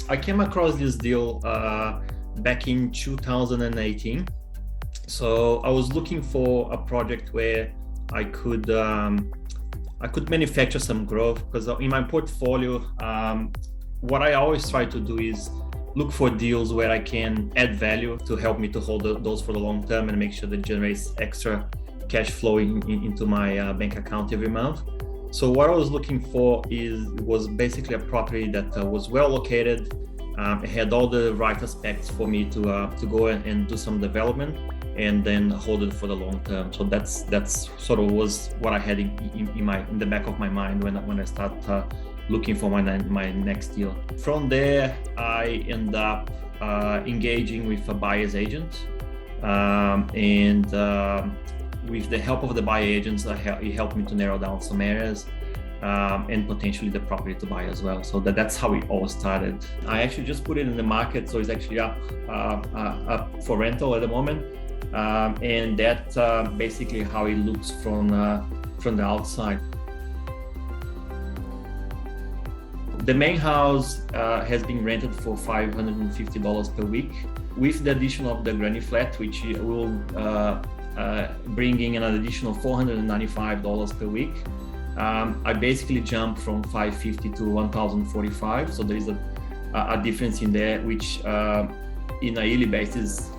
I came across this deal back in 2018. So I was looking for a project where I could manufacture some growth, because in my portfolio, what I always try to do is look for deals where I can add value to help me to hold those for the long term and make sure that it generates extra cash flow into my bank account every month. So what I was looking for was basically a property that was well located. It had all the right aspects for me to go and do some development and then hold it for the long term. So that's sort of was what I had in the back of my mind when I start looking for my next deal. From there, I end up engaging with a buyer's agent, and with the help of the buyer agents, he helped me to narrow down some areas and potentially the property to buy as well. So that's how it all started. I actually just put it in the market, so it's actually up for rental at the moment, and that's basically how it looks from the outside. The main house has been rented for $550 per week, with the addition of the granny flat, which will bring in an additional $495 per week. I basically jumped from $550 to $1,045, so there is a difference in there, which in a yearly basis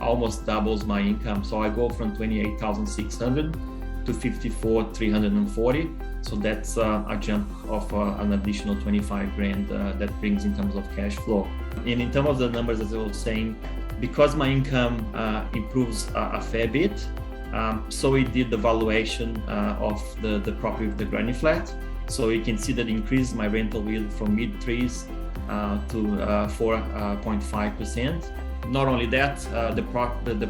almost doubles my income. So I go from $28,600 to $54,340. So that's a jump of an additional 25 grand that brings in terms of cash flow. And in terms of the numbers, as I was saying, because my income improves a fair bit, so we did the valuation of the property with the granny flat. So you can see that increased my rental yield from mid threes to 4.5%. Not only that, the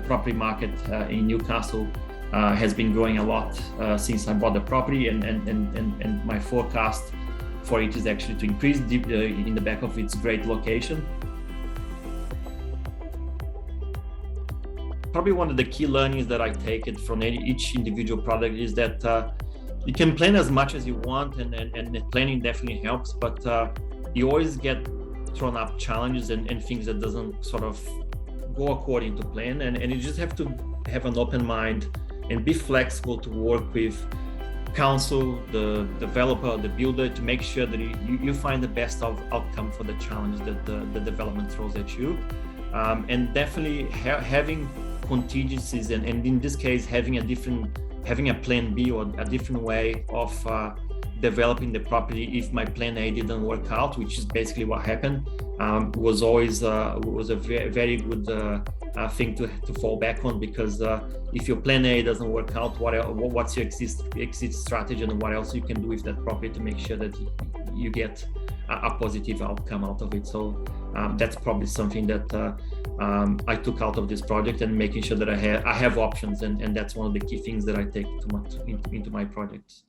property market in Newcastle has been growing a lot since I bought the property, and my forecast for it is actually to increase in the back of its great location. Probably one of the key learnings that I take it from each individual product is that you can plan as much as you want, and planning definitely helps, but you always get thrown up challenges and things that doesn't sort of go according to plan, and you just have to have an open mind and be flexible to work with council, the developer, the builder, to make sure that you find the best outcome for the challenge that the development throws at you. And definitely having contingencies, and in this case having a plan B or a different way of developing the property if my plan A didn't work out, which is basically what happened, was always was a very, very good thing to fall back on, because if your plan A doesn't work out, what's your exit strategy, and what else you can do with that property to make sure that you get a positive outcome out of it. So that's probably something that I took out of this project, and making sure that I have options, and that's one of the key things that I take into my projects.